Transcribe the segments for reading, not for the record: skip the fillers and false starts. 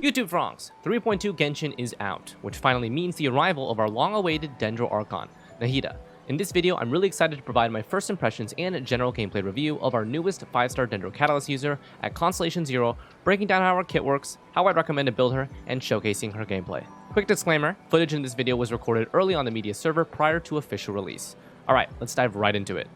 YouTube Frogs, 3.2 Genshin is out, which finally means the arrival of our long-awaited Dendro Archon, Nahida. In this video, I'm really excited to provide my first impressions and general gameplay review of our newest 5-star Dendro Catalyst user at Constellation Zero, breaking down how our kit works, how I'd recommend to build her, and showcasing her gameplay. Quick disclaimer, footage in this video was recorded early on the media server prior to official release. Alright, let's dive right into it.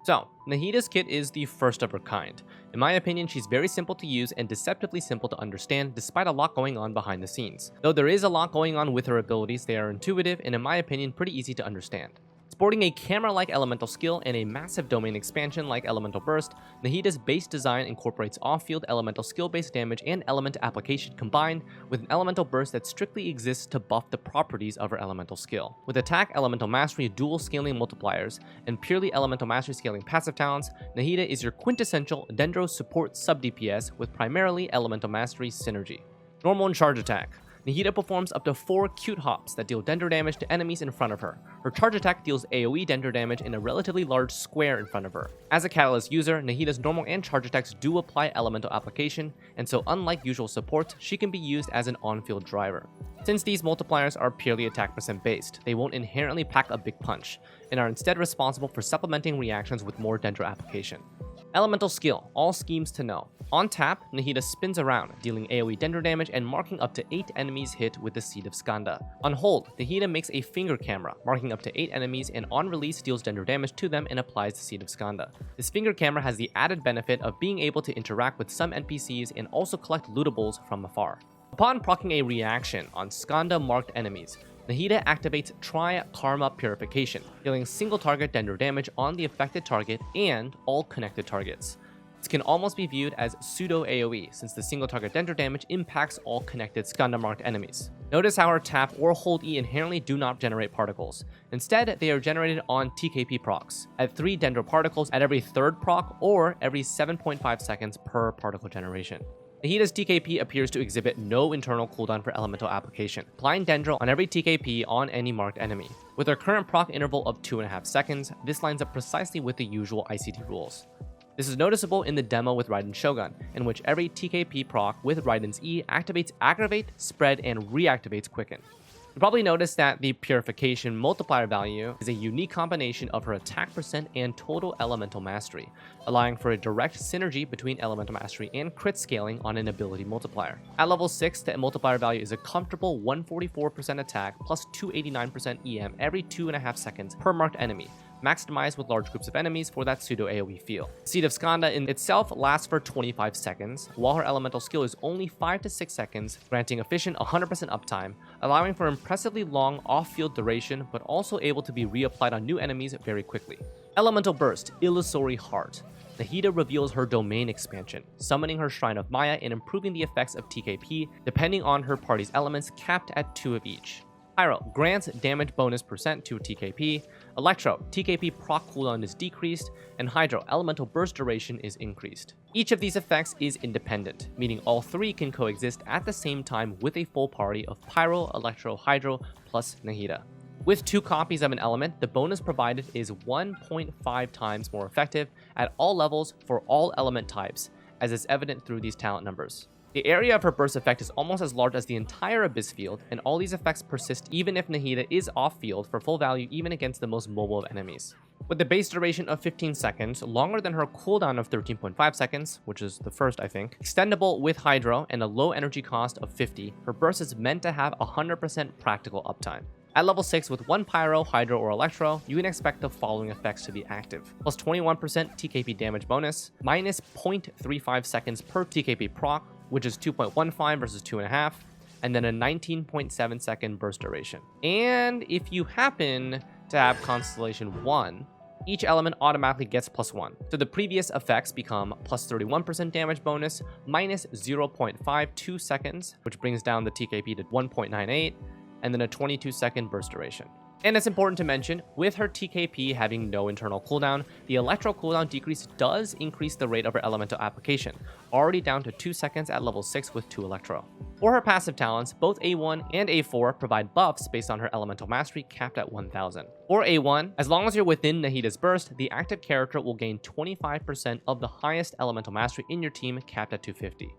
So, Nahida's kit is the first of her kind. In my opinion, she's very simple to use and deceptively simple to understand despite a lot going on behind the scenes. Though there is a lot going on with her abilities, they are intuitive and in my opinion pretty easy to understand. Sporting a camera-like elemental skill and a massive domain expansion like Elemental Burst, Nahida's base design incorporates off-field elemental skill-based damage and element application combined with an elemental burst that strictly exists to buff the properties of her elemental skill. With attack elemental mastery dual scaling multipliers and purely elemental mastery scaling passive talents, Nahida is your quintessential Dendro support sub-DPS with primarily elemental mastery synergy. Normal and charge attack. Nahida performs up to 4 cute hops that deal Dendro damage to enemies in front of her. Her charge attack deals AoE Dendro damage in a relatively large square in front of her. As a Catalyst user, Nahida's normal and charge attacks do apply elemental application, and so unlike usual supports, she can be used as an on-field driver. Since these multipliers are purely attack percent based, they won't inherently pack a big punch, and are instead responsible for supplementing reactions with more Dendro application. Elemental skill, all schemes to know. On tap, Nahida spins around, dealing AoE Dendro damage and marking up to 8 enemies hit with the Seed of Skanda. On hold, Nahida makes a finger camera, marking up to 8 enemies and on release deals Dendro damage to them and applies the Seed of Skanda. This finger camera has the added benefit of being able to interact with some NPCs and also collect lootables from afar. Upon proccing a reaction on Skanda marked enemies, Nahida activates Try Karma Purification, dealing single target Dendro damage on the affected target and all connected targets. This can almost be viewed as pseudo AoE since the single target Dendro damage impacts all connected Skanda marked enemies. Notice how her tap or hold E inherently do not generate particles. Instead, they are generated on TKP procs, at 3 Dendro particles at every 3rd proc or every 7.5 seconds per particle generation. Nahida's TKP appears to exhibit no internal cooldown for elemental application, applying Dendro on every TKP on any marked enemy. With her current proc interval of 2.5 seconds, this lines up precisely with the usual ICT rules. This is noticeable in the demo with Raiden's Shogun, in which every TKP proc with Raiden's E activates Aggravate, Spread, and reactivates Quicken. You probably noticed that the Purification multiplier value is a unique combination of her attack percent and total elemental mastery, allowing for a direct synergy between elemental mastery and crit scaling on an ability multiplier. At level 6, the multiplier value is a comfortable 144% attack plus 289% EM every 2.5 seconds per marked enemy, maximized with large groups of enemies for that pseudo AoE feel. Seed of Skanda in itself lasts for 25 seconds, while her elemental skill is only 5 to 6 seconds, granting efficient 100% uptime, allowing for impressively long off-field duration, but also able to be reapplied on new enemies very quickly. Elemental Burst, Illusory Heart. Nahida reveals her domain expansion, summoning her Shrine of Maya and improving the effects of TKP depending on her party's elements capped at 2 of each. Pyro grants damage bonus percent to TKP, Electro, TKP proc cooldown is decreased, and Hydro, elemental burst duration is increased. Each of these effects is independent, meaning all 3 can coexist at the same time with a full party of Pyro, Electro, Hydro, plus Nahida. With 2 copies of an element, the bonus provided is 1.5 times more effective at all levels for all element types, as is evident through these talent numbers. The area of her burst effect is almost as large as the entire Abyss field, and all these effects persist even if Nahida is off-field for full value even against the most mobile of enemies. With the base duration of 15 seconds, longer than her cooldown of 13.5 seconds, which is the first I think, extendable with Hydro, and a low energy cost of 50, her burst is meant to have 100% practical uptime. At level 6 with 1 Pyro, Hydro, or Electro, you can expect the following effects to be active. Plus 21% TKP damage bonus, minus 0.35 seconds per TKP proc, which is 2.15 versus 2.5, and then a 19.7 second burst duration. And if you happen to have Constellation 1, each element automatically gets plus 1. So the previous effects become plus 31% damage bonus, minus 0.52 seconds, which brings down the TKP to 1.98, and then a 22-second burst duration. And it's important to mention, with her TKP having no internal cooldown, the Electro cooldown decrease does increase the rate of her elemental application, already down to 2 seconds at level 6 with 2 Electro. For her passive talents, both A1 and A4 provide buffs based on her elemental mastery capped at 1000. For A1, as long as you're within Nahida's burst, the active character will gain 25% of the highest elemental mastery in your team capped at 250.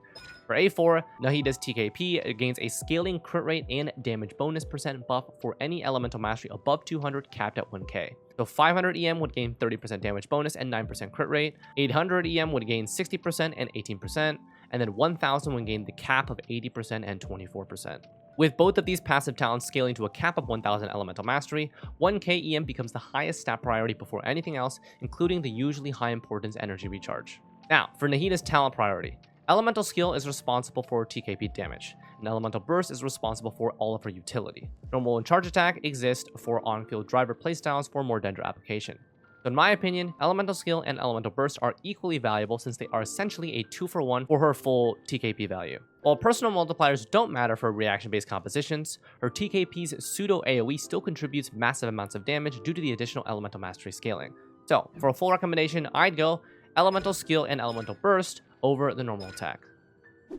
For A4, Nahida's TKP gains a scaling crit rate and damage bonus percent buff for any elemental mastery above 200 capped at 1k. So 500 EM would gain 30% damage bonus and 9% crit rate, 800 EM would gain 60% and 18%, and then 1000 would gain the cap of 80% and 24%. With both of these passive talents scaling to a cap of 1000 elemental mastery, 1k EM becomes the highest stat priority before anything else, including the usually high importance energy recharge. Now, for Nahida's talent priority. Elemental skill is responsible for TKP damage, and elemental burst is responsible for all of her utility. Normal and charge attack exist for on-field driver playstyles for more Dendro application. So in my opinion, elemental skill and elemental burst are equally valuable since they are essentially a 2-for-1 for her full TKP value. While personal multipliers don't matter for reaction-based compositions, her TKP's pseudo AoE still contributes massive amounts of damage due to the additional elemental mastery scaling. So for a full recommendation, I'd go elemental skill and elemental burst over the normal attack.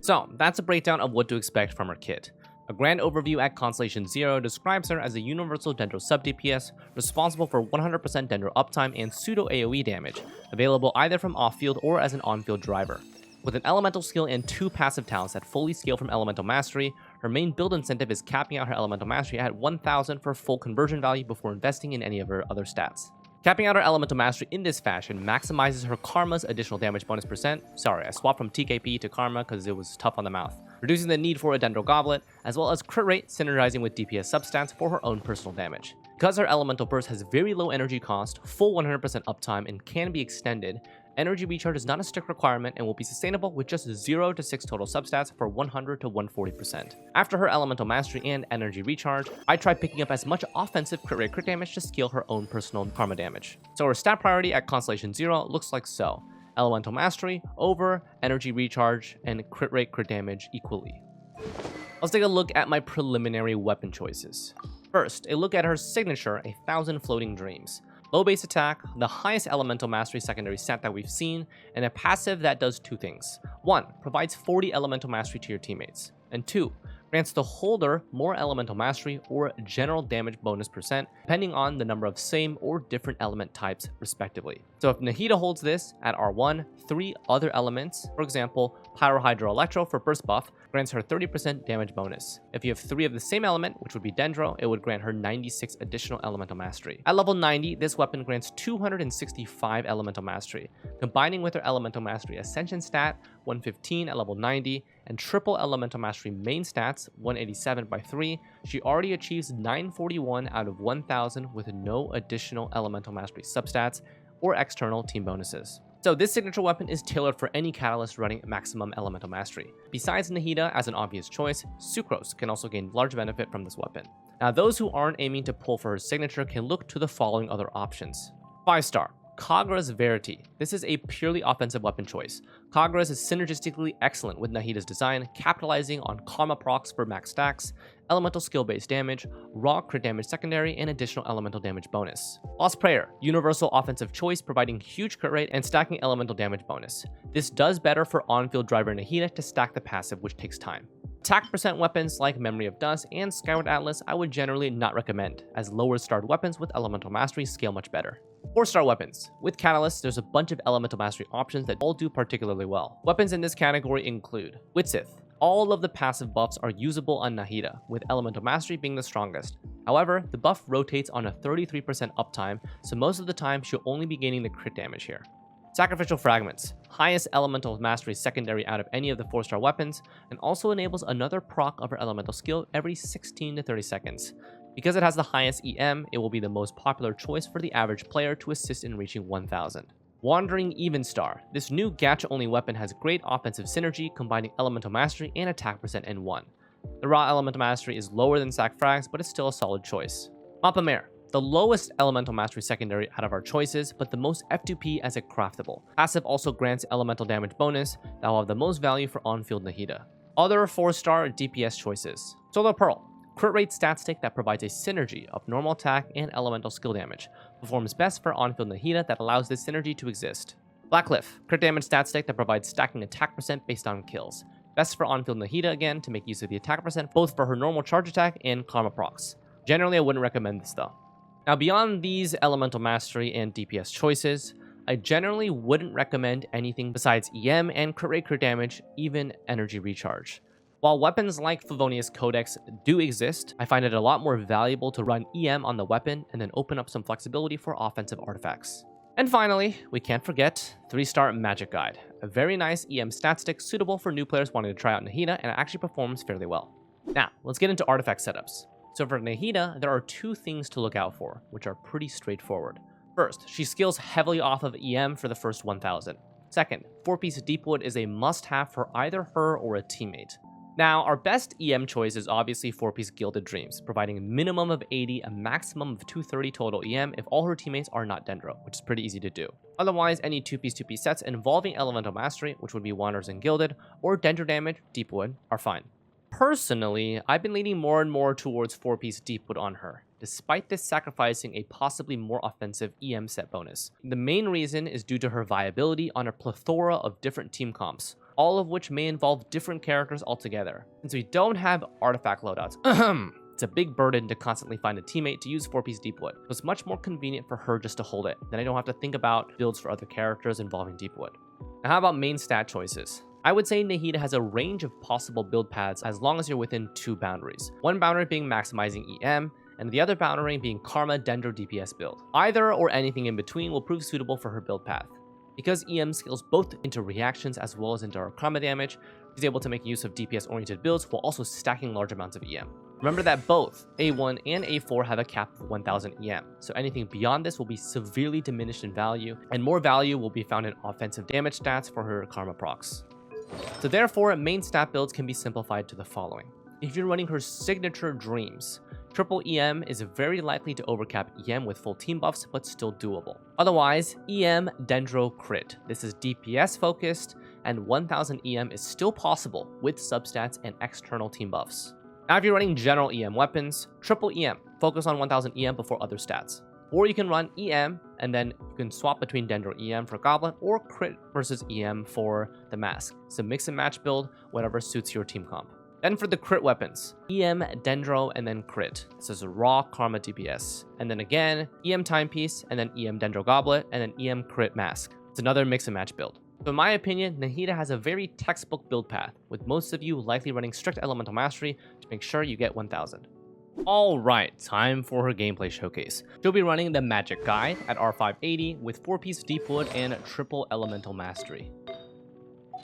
So that's a breakdown of what to expect from her kit. A grand overview at Constellation 0 describes her as a universal Dendro sub-DPS responsible for 100% Dendro uptime and pseudo AoE damage, available either from off-field or as an on-field driver. With an elemental skill and 2 passive talents that fully scale from elemental mastery, her main build incentive is capping out her elemental mastery at 1000 for full conversion value before investing in any of her other stats. Capping out her elemental mastery in this fashion maximizes her karma's additional damage bonus percent. Sorry, I swapped from TKP to karma because it was tough on the mouth. Reducing the need for a Dendro goblet, as well as crit rate synergizing with DPS substats for her own personal damage. Because her elemental burst has very low energy cost, full 100% uptime, and can be extended, energy recharge is not a strict requirement and will be sustainable with just 0 to 6 total substats for 100 to 140%. After her elemental mastery and energy recharge, I tried picking up as much offensive crit rate crit damage to scale her own personal karma damage. So her stat priority at Constellation 0 looks like so. Elemental mastery over energy recharge and crit rate crit damage equally. Let's take a look at my preliminary weapon choices. First, a look at her signature, 1000 Floating Dreams. Low base attack, the highest elemental mastery secondary stat that we've seen, and a passive that does 2 things. 1. Provides 40 elemental mastery to your teammates. And 2. Grants the holder more elemental mastery or general damage bonus percent, depending on the number of same or different element types respectively. So if Nahida holds this at R1, 3 other elements, for example, Pyro Hydro Electro for burst buff, grants her 30% damage bonus. If you have 3 of the same element, which would be Dendro, it would grant her 96 additional elemental mastery. At level 90, this weapon grants 265 elemental mastery. Combining with her elemental mastery ascension stat, 115 at level 90, and triple elemental mastery main stats, 187 by 3, she already achieves 941 out of 1000 with no additional elemental mastery substats or external team bonuses. So this signature weapon is tailored for any catalyst running maximum elemental mastery. Besides Nahida as an obvious choice, Sucrose can also gain large benefit from this weapon. Now those who aren't aiming to pull for her signature can look to the following other options. 5-star. Kagura's Verity. This is a purely offensive weapon choice. Kagura's is synergistically excellent with Nahida's design, capitalizing on karma procs for max stacks, elemental skill-based damage, raw crit damage secondary, and additional elemental damage bonus. Lost Prayer. Universal offensive choice providing huge crit rate and stacking elemental damage bonus. This does better for on-field driver Nahida to stack the passive, which takes time. Attack percent weapons like Memory of Dust and Skyward Atlas I would generally not recommend, as lower starred weapons with elemental mastery scale much better. 4-star weapons. With Catalyst, there's a bunch of elemental mastery options that all do particularly well. Weapons in this category include Witsith. All of the passive buffs are usable on Nahida, with elemental mastery being the strongest. However, the buff rotates on a 33% uptime, so most of the time she'll only be gaining the crit damage here. Sacrificial Fragments. Highest elemental mastery secondary out of any of the 4-star weapons, and also enables another proc of her elemental skill every 16 to 30 seconds. Because it has the highest EM, it will be the most popular choice for the average player to assist in reaching 1000. Wandering Evenstar. This new gacha-only weapon has great offensive synergy, combining elemental mastery and attack percent in one. The raw elemental mastery is lower than Sac Frags, but it's still a solid choice. Mappa Mare. The lowest elemental mastery secondary out of our choices, but the most F2P as a craftable. Passive also grants elemental damage bonus that will have the most value for on-field Nahida. Other 4-star DPS choices. Solar Pearl. Crit rate stat stick that provides a synergy of normal attack and elemental skill damage. Performs best for on-field Nahida that allows this synergy to exist. Black Cliff. Crit damage stat stick that provides stacking attack percent based on kills. Best for on-field Nahida again to make use of the attack percent, both for her normal charge attack and karma procs. Generally, I wouldn't recommend this though. Now, beyond these elemental mastery and DPS choices, I generally wouldn't recommend anything besides EM and crit rate, crit damage, even energy recharge. While weapons like Favonius Codex do exist, I find it a lot more valuable to run EM on the weapon and then open up some flexibility for offensive artifacts. And finally, we can't forget 3-star Magic Guide, a very nice EM stat stick suitable for new players wanting to try out Nahida, and it actually performs fairly well. Now, let's get into artifact setups. So for Nahida, there are 2 things to look out for, which are pretty straightforward. First, she scales heavily off of EM for the first 1000. Second, 4-piece Deepwood is a must-have for either her or a teammate. Now, our best EM choice is obviously 4-piece Gilded Dreams, providing a minimum of 80, a maximum of 230 total EM if all her teammates are not Dendro, which is pretty easy to do. Otherwise, any 2-piece sets involving Elemental Mastery, which would be Wanderers and Gilded, or Dendro Damage, Deepwood, are fine. Personally, I've been leaning more and more towards 4-piece Deepwood on her, despite this sacrificing a possibly more offensive EM set bonus. The main reason is due to her viability on a plethora of different team comps, all of which may involve different characters altogether. Since we don't have artifact loadouts, it's a big burden to constantly find a teammate to use 4-piece Deepwood, so it's much more convenient for her just to hold it, then I don't have to think about builds for other characters involving Deepwood. Now how about main stat choices? I would say Nahida has a range of possible build paths as long as you're within 2 boundaries. One boundary being maximizing EM, and the other boundary being Karma Dendro DPS build. Either or anything in between will prove suitable for her build path. Because EM scales both into reactions as well as into her karma damage, she's able to make use of DPS-oriented builds while also stacking large amounts of EM. Remember that both A1 and A4 have a cap of 1000 EM, so anything beyond this will be severely diminished in value, and more value will be found in offensive damage stats for her karma procs. So therefore, main stat builds can be simplified to the following. If you're running her signature Dreams, triple EM is very likely to overcap EM with full team buffs, but still doable. Otherwise, EM Dendro Crit. This is DPS focused, and 1000 EM is still possible with substats and external team buffs. Now if you're running general EM weapons, triple EM, focus on 1000 EM before other stats. Or you can run EM, and then you can swap between Dendro EM for Goblet, or Crit versus EM for the Mask. So mix and match build, whatever suits your team comp. Then for the crit weapons, EM, Dendro, and then crit. This is a raw karma DPS. And then again, EM timepiece, and then EM Dendro Goblet, and then EM crit mask. It's another mix and match build. So in my opinion, Nahida has a very textbook build path, with most of you likely running strict elemental mastery to make sure you get 1000. Alright, time for her gameplay showcase. She'll be running the Magic Guide at R580 with 4-piece Deepwood and triple elemental mastery.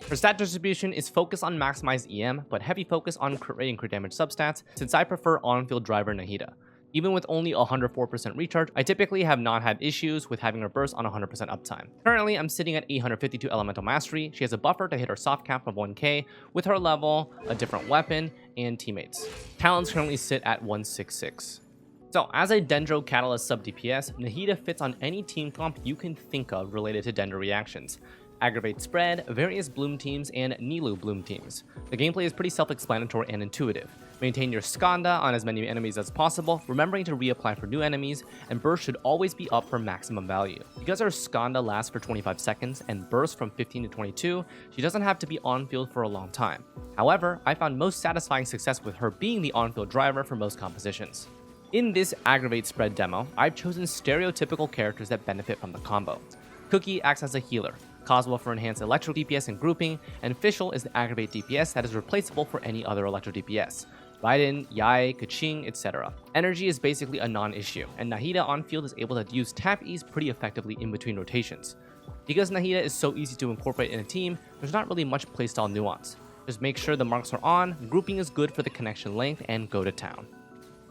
Her stat distribution is focused on maximized EM, but heavy focus on crit rate and crit damage substats, since I prefer on-field driver Nahida. Even with only 104% recharge, I typically have not had issues with having her burst on 100% uptime. Currently, I'm sitting at 852 elemental mastery. She has a buffer to hit her soft cap of 1k, with her level, a different weapon, and teammates. Talents currently sit at 166. So, as a Dendro Catalyst sub DPS, Nahida fits on any team comp you can think of related to Dendro reactions. Aggravate Spread, various Bloom teams, and Nilou Bloom teams. The gameplay is pretty self-explanatory and intuitive. Maintain your Skanda on as many enemies as possible, remembering to reapply for new enemies, and burst should always be up for maximum value. Because her Skanda lasts for 25 seconds and bursts from 15 to 22, she doesn't have to be on-field for a long time. However, I found most satisfying success with her being the on-field driver for most compositions. In this Aggravate Spread demo, I've chosen stereotypical characters that benefit from the combo. Cookie acts as a healer, Cosmo for enhanced electro DPS and grouping, and Fischl is the aggravate DPS that is replaceable for any other electro DPS. Raiden, Yae, Keqing, etc. Energy is basically a non-issue, and Nahida on field is able to use tap ease pretty effectively in between rotations. Because Nahida is so easy to incorporate in a team, there's not really much playstyle nuance. Just make sure the marks are on, grouping is good for the connection length, and go to town.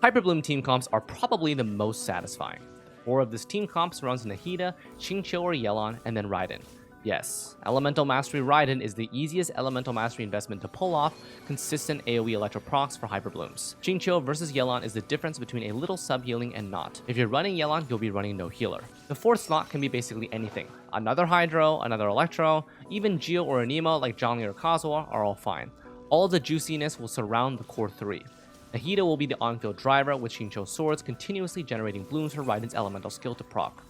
Hyperbloom team comps are probably the most satisfying. 4 of this team comps runs Nahida, Xingqiu or Yelan, and then Raiden. Yes, Elemental Mastery Raiden is the easiest Elemental Mastery investment to pull off consistent AoE Electro procs for Hyperblooms. Xingqiu versus Yelan is the difference between a little sub-healing and not. If you're running Yelan, you'll be running no healer. The 4th slot can be basically anything. Another Hydro, another Electro, even Geo or Anemo like Zhongli or Kazuha are all fine. All the juiciness will surround the core 3. Nahida will be the on-field driver with Xingqiu's swords continuously generating blooms for Raiden's elemental skill to proc.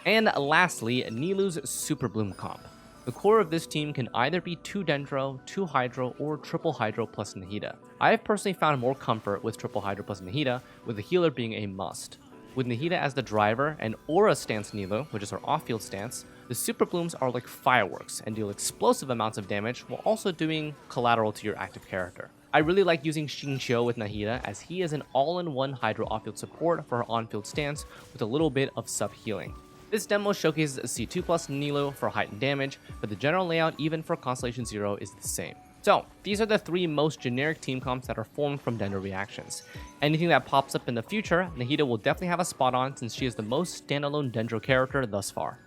And lastly, Nilou's Super Bloom comp. The core of this team can either be 2 Dendro, 2 Hydro, or triple Hydro plus Nahida. I have personally found more comfort with triple Hydro plus Nahida, with the healer being a must. With Nahida as the driver and Aura stance Nilo, which is her off-field stance, the Super Blooms are like fireworks and deal explosive amounts of damage while also doing collateral to your active character. I really like using Xingqiu with Nahida as he is an all-in-one Hydro off-field support for her on-field stance with a little bit of sub-healing. This demo showcases a C2 plus Nilo for heightened damage, but the general layout even for Constellation Zero is the same. So, these are the 3 most generic team comps that are formed from Dendro reactions. Anything that pops up in the future, Nahida will definitely have a spot on since she is the most standalone Dendro character thus far.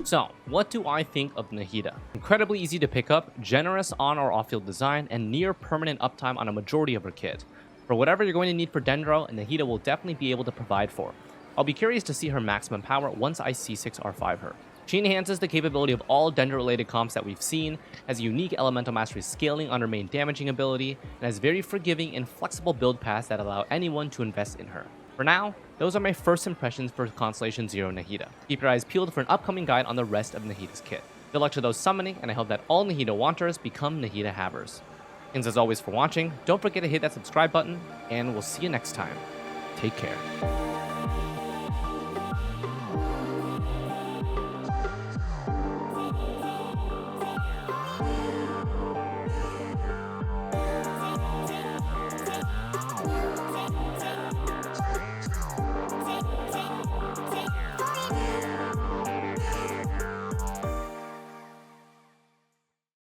So, what do I think of Nahida? Incredibly easy to pick up, generous on or off-field design, and near permanent uptime on a majority of her kit. For whatever you're going to need for Dendro, Nahida will definitely be able to provide for. I'll be curious to see her maximum power once I C6R5 her. She enhances the capability of all Dendro-related comps that we've seen, has a unique elemental mastery scaling on her main damaging ability, and has very forgiving and flexible build paths that allow anyone to invest in her. For now, those are my first impressions for Constellation Zero Nahida. Keep your eyes peeled for an upcoming guide on the rest of Nahida's kit. Good luck to those summoning, and I hope that all Nahida wanters become Nahida havers. Thanks as always for watching, don't forget to hit that subscribe button, and we'll see you next time. Take care.